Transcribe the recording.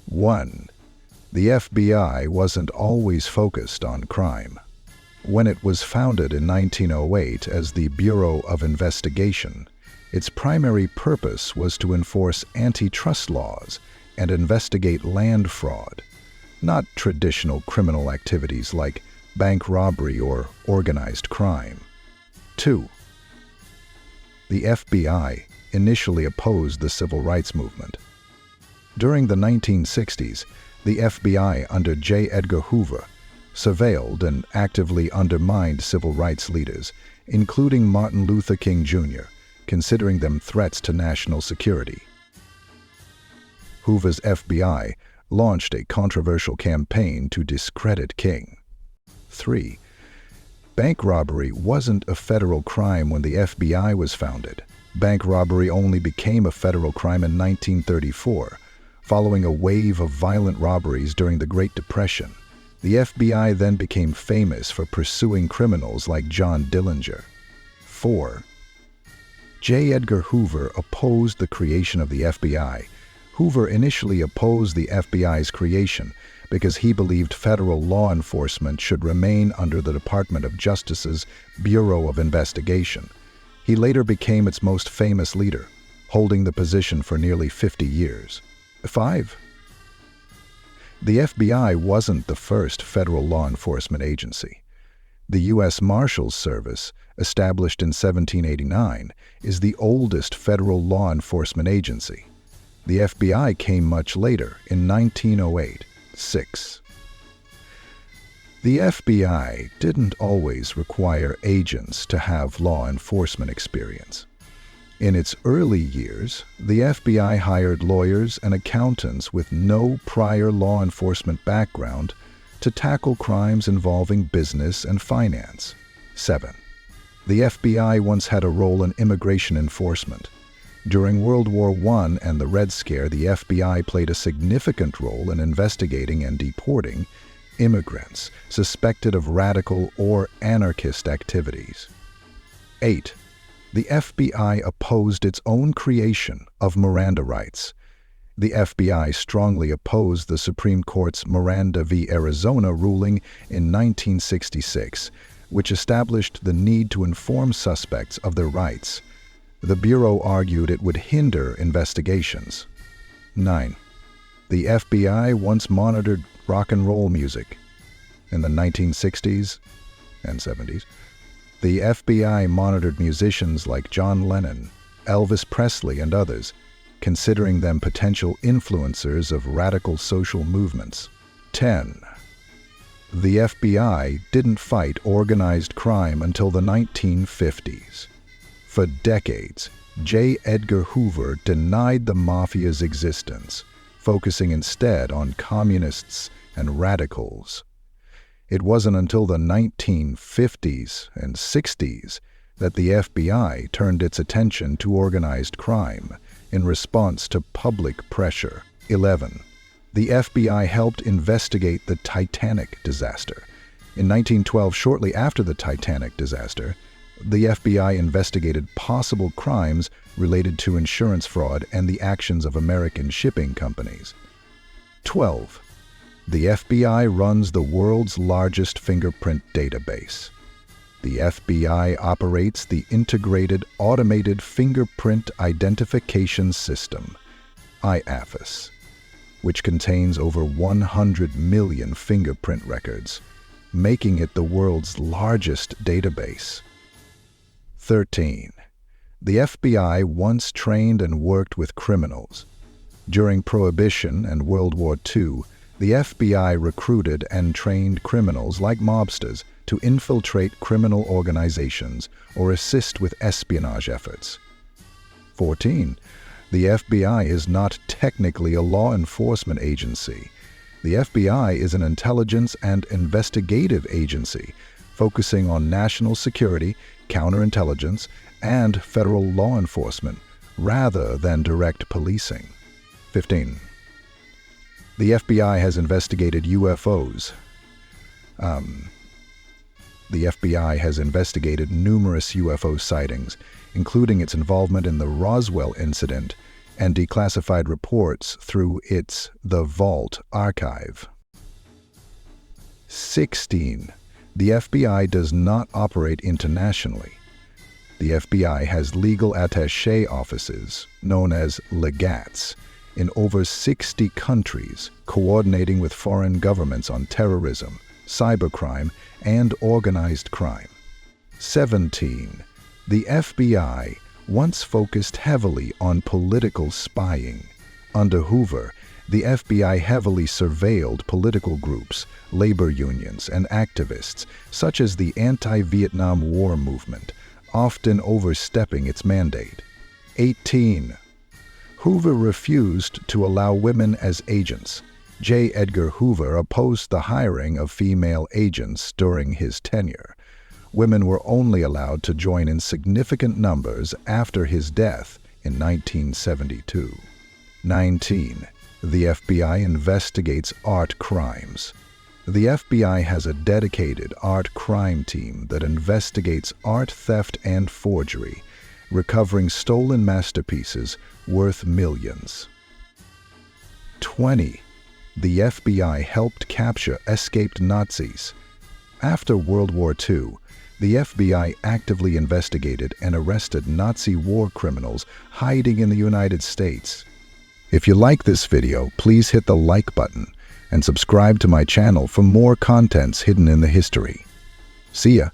1. The FBI wasn't always focused on crime. When it was founded in 1908 as the Bureau of Investigation, its primary purpose was to enforce antitrust laws and investigate land fraud, not traditional criminal activities like bank robbery or organized crime. 2. The FBI initially opposed the civil rights movement. During the 1960s, the FBI under J. Edgar Hoover surveilled and actively undermined civil rights leaders, including Martin Luther King Jr., considering them threats to national security. Hoover's FBI launched a controversial campaign to discredit King. 3. Bank robbery wasn't a federal crime when the FBI was founded. Bank robbery only became a federal crime in 1934, following a wave of violent robberies during the Great Depression. The FBI then became famous for pursuing criminals like John Dillinger. 4. J. Edgar Hoover opposed the creation of the FBI. Hoover initially opposed the FBI's creation because he believed federal law enforcement should remain under the Department of Justice's Bureau of Investigation. He later became its most famous leader, holding the position for nearly 50 years. 5. The FBI wasn't the first federal law enforcement agency. The U.S. Marshals Service, established in 1789, is the oldest federal law enforcement agency. The FBI came much later, in 1908. 6. The FBI didn't always require agents to have law enforcement experience. In its early years, the FBI hired lawyers and accountants with no prior law enforcement background to tackle crimes involving business and finance. 7. The FBI once had a role in immigration enforcement. During World War I and the Red Scare, the FBI played a significant role in investigating and deporting immigrants suspected of radical or anarchist activities. 8. The FBI opposed its own creation of Miranda rights. The FBI strongly opposed the Supreme Court's Miranda v. Arizona ruling in 1966, which established the need to inform suspects of their rights. The Bureau argued it would hinder investigations. 9. The FBI once monitored rock and roll music. In the 1960s and 70s, the FBI monitored musicians like John Lennon, Elvis Presley, and others, considering them potential influencers of radical social movements. 10. The FBI didn't fight organized crime until the 1950s. For decades, J. Edgar Hoover denied the mafia's existence, focusing instead on communists and radicals. It wasn't until the 1950s and 60s that the FBI turned its attention to organized crime in response to public pressure. 11. The FBI helped investigate the Titanic disaster. In 1912, shortly after the Titanic disaster, the FBI investigated possible crimes related to insurance fraud and the actions of American shipping companies. 12. The FBI runs the world's largest fingerprint database. The FBI operates the Integrated Automated Fingerprint Identification System, IAFIS, which contains over 100 million fingerprint records, making it the world's largest database. 13. The FBI once trained and worked with criminals. During Prohibition and World War II, the FBI recruited and trained criminals like mobsters to infiltrate criminal organizations or assist with espionage efforts. 14. The FBI is not technically a law enforcement agency. The FBI is an intelligence and investigative agency focusing on national security, counterintelligence, and federal law enforcement, rather than direct policing. 15. The FBI has investigated UFOs. The FBI has investigated numerous UFO sightings, including its involvement in the Roswell incident and declassified reports through its The Vault archive. 16. The FBI does not operate internationally. The FBI has legal attaché offices, known as legats, in over 60 countries, coordinating with foreign governments on terrorism, cybercrime, and organized crime. 17. The FBI once focused heavily on political spying. Under Hoover, the FBI heavily surveilled political groups, labor unions, and activists, such as the anti-Vietnam War movement, often overstepping its mandate. 18. Hoover refused to allow women as agents. J. Edgar Hoover opposed the hiring of female agents during his tenure. Women were only allowed to join in significant numbers after his death in 1972. 19. The FBI investigates art crimes. The FBI has a dedicated art crime team that investigates art theft and forgery, recovering stolen masterpieces worth millions. 20. The FBI helped capture escaped Nazis. After World War II, the FBI actively investigated and arrested Nazi war criminals hiding in the United States. If you like this video, please hit the like button and subscribe to my channel for more contents hidden in the history. See ya!